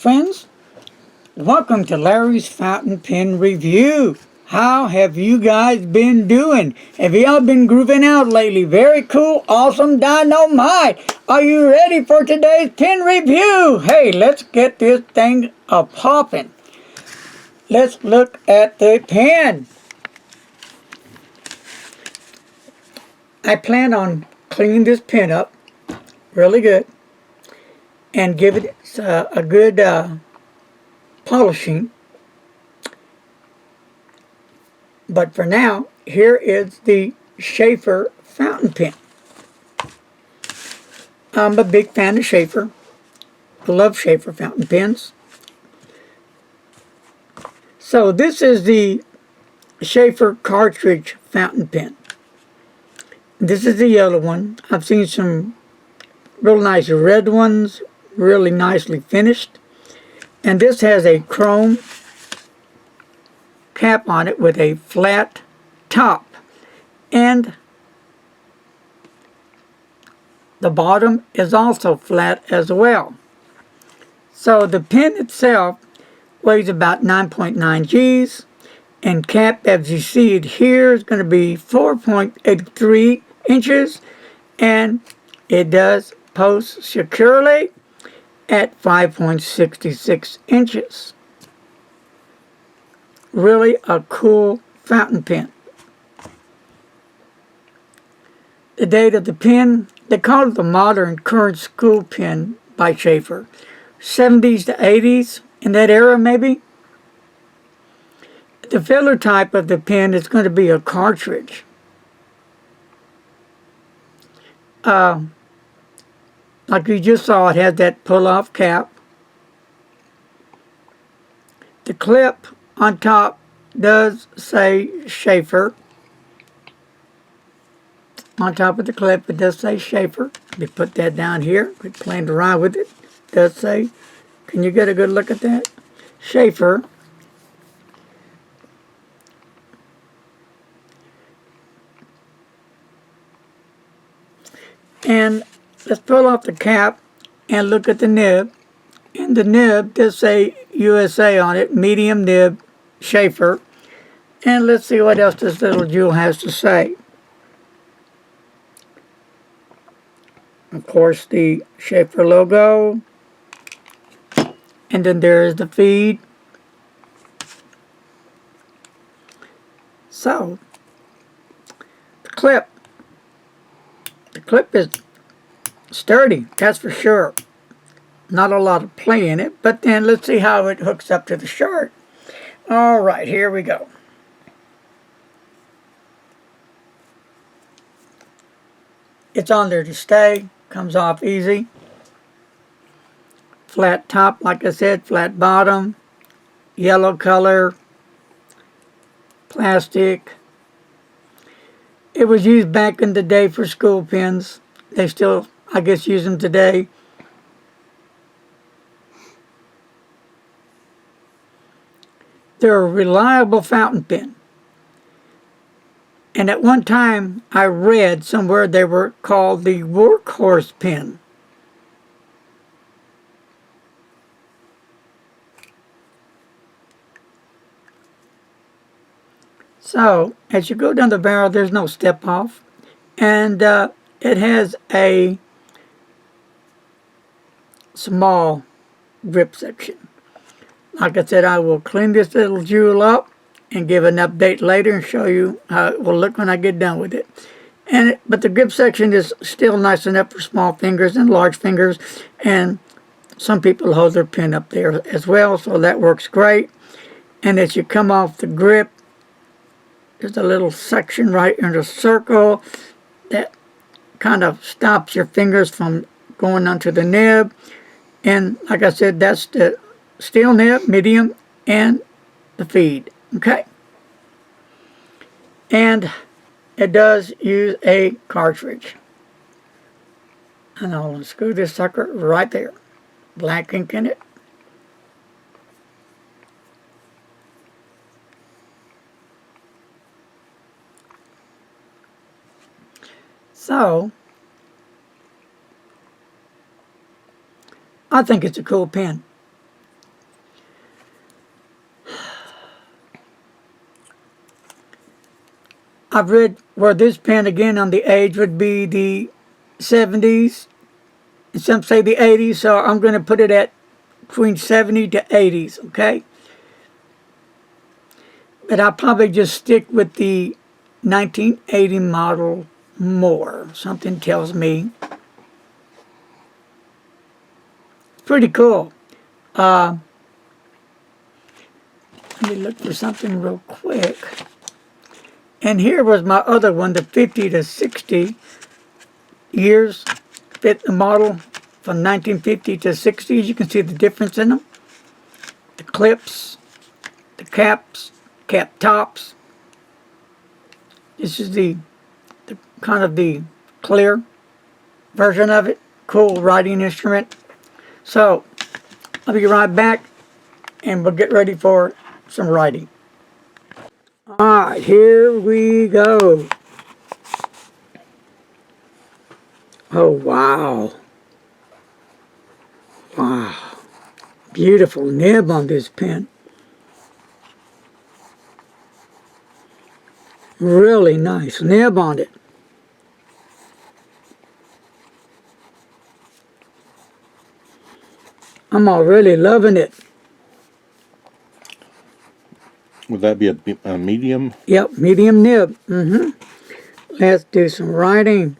friends. Welcome to Larry's Fountain Pen Review. How have you guys been doing? Have y'all been grooving out lately? Very cool, awesome, dynamite. Are you ready for today's pen review? Hey, let's get this thing a-poppin'. Let's look at the pen. I plan on cleaning this pen up really good and give it a good polishing. But for now, here is the Sheaffer fountain pen. I'm a big fan of Sheaffer. I love Sheaffer fountain pens. So this is the Sheaffer cartridge fountain pen. This is the yellow one. I've seen some real nice red ones, really nicely finished. And this has a chrome cap on it with a flat top. And the bottom is also flat as well. So the pen itself weighs about 9.9 G's. And cap, as you see it here, is going to be 4.83 inches. And it does post securely at 5.66 inches. Really a cool fountain pen. The date of the pen, they call it the modern current school pen by Sheaffer. 70s to 80s, in that era maybe. The filler type of the pen is going to be a cartridge. Like you just saw, it has that pull-off cap. The clip on top does say Sheaffer. On top of the clip, it does say Sheaffer. Let me put that down here. We're playing around with it. It does say, can you get a good look at that? Sheaffer. And let's pull off the cap and look at the nib. And the nib does say USA on it, medium nib, Sheaffer. And let's see what else this little jewel has to say. Of course, the Sheaffer logo. And then there is the feed. So, the clip. The clip is sturdy, that's for sure. Not a lot of play in it, but then let's see how it hooks up to the shirt. All right, here we go. It's on there to stay, comes off easy. Flat top, like I said, flat bottom, yellow color, plastic. It was used back in the day for school pens. They still, I guess, use them today. They're a reliable fountain pen. And at one time, I read somewhere they were called the workhorse pen. So, as you go down the barrel, there's no step off. And it has a small grip section. Like I said, I will clean this little jewel up and give an update later and show you how it will look when I get done with it. But the grip section is still nice enough for small fingers and large fingers. And some people hold their pen up there as well, so that works great. And as you come off the grip, there's a little section right in the circle that kind of stops your fingers from going onto the nib. And like I said, that's the steel nib, medium, and the feed. Okay. And it does use a cartridge. And I'll screw this sucker right there. Black ink in it. So, I think it's a cool pen. I've read where this pen again on the age would be the 70s, and some say the 80s, so I'm going to put it at between 70 to 80s, okay? But I'll probably just stick with the 1980 model more. Something tells me. Pretty cool. Let me look for something real quick. And here was my other one, the 50 to 60 years fit the model from 1950 to 60. You can see the difference in them. The clips, the caps, cap tops. This is the kind of the clear version of it. Cool writing instrument. So I'll be right back and we'll get ready for some writing. Alright, here we go. Oh, wow. Wow. Beautiful nib on this pen. Really nice nib on it. I'm already loving it. Would that be a medium? Yep, medium nib. Let's do some writing.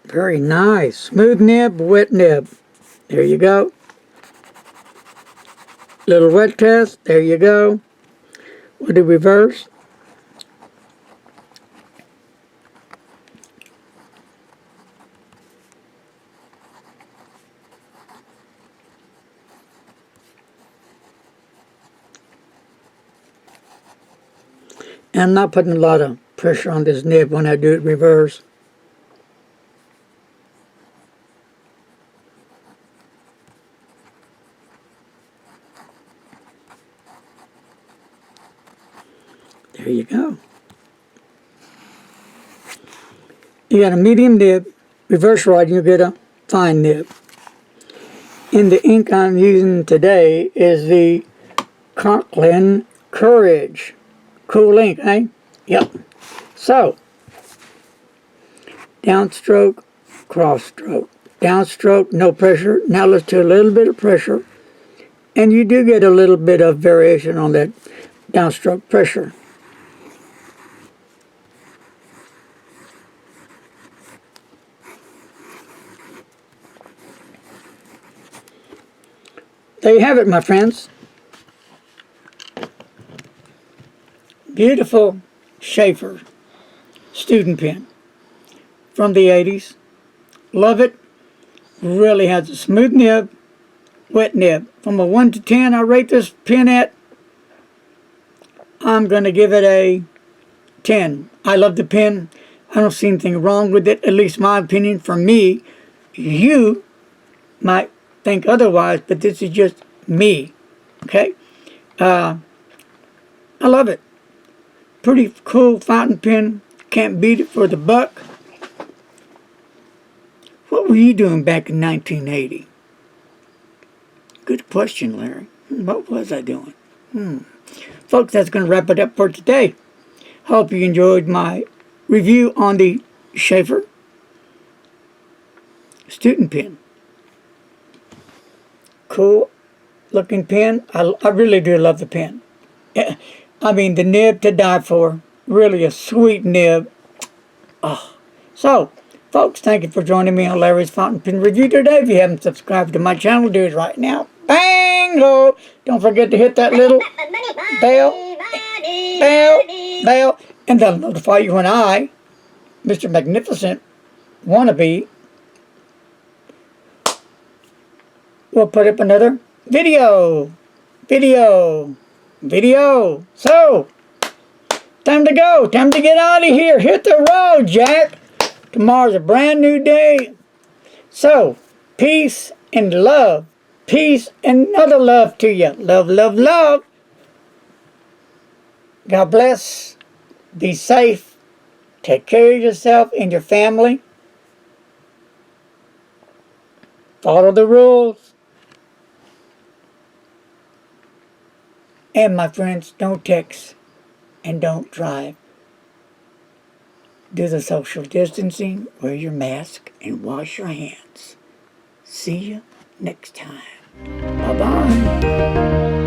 Very nice. Smooth nib, wet nib. There you go. Little wet test. There you go. We'll do reverse. And I'm not putting a lot of pressure on this nib when I do it reverse. There you go. You got a medium nib, reverse writing, you get a fine nib. And the ink I'm using today is the Conklin Courage. Cool ink, eh? Yep. So, downstroke, cross stroke. Downstroke, no pressure. Now let's do a little bit of pressure. And you do get a little bit of variation on that downstroke pressure. There you have it, my friends. Beautiful Sheaffer student pen from the 80s. Love it. Really has a smooth nib, wet nib. From a 1 to 10, I rate this pen at, I'm going to give it a 10. I love the pen. I don't see anything wrong with it, at least my opinion. For me, you might think otherwise, but this is just me. Okay? I love it. Pretty cool fountain pen. Can't beat it for the buck. What were you doing back in 1980? Good question, Larry. What was I doing? Folks, that's going to wrap it up for today. Hope you enjoyed my review on the Sheaffer student pen. Cool looking pen. I really do love the pen. I mean, the nib to die for. Really a sweet nib. Oh. So, folks, thank you for joining me on Larry's Fountain Pen Review today. If you haven't subscribed to my channel, do it right now. Bango! Don't forget to hit that little bell, and that'll notify you when I, Mr. Magnificent Wannabe, will put up another video. So, time to go. Time to get out of here. Hit the road, Jack. Tomorrow's a brand new day. So, peace and love. Peace and another love to you. Love, love, love. God bless. Be safe. Take care of yourself and your family. Follow the rules. And my friends, don't text and don't drive. Do the social distancing, wear your mask, and wash your hands. See you next time. Bye-bye.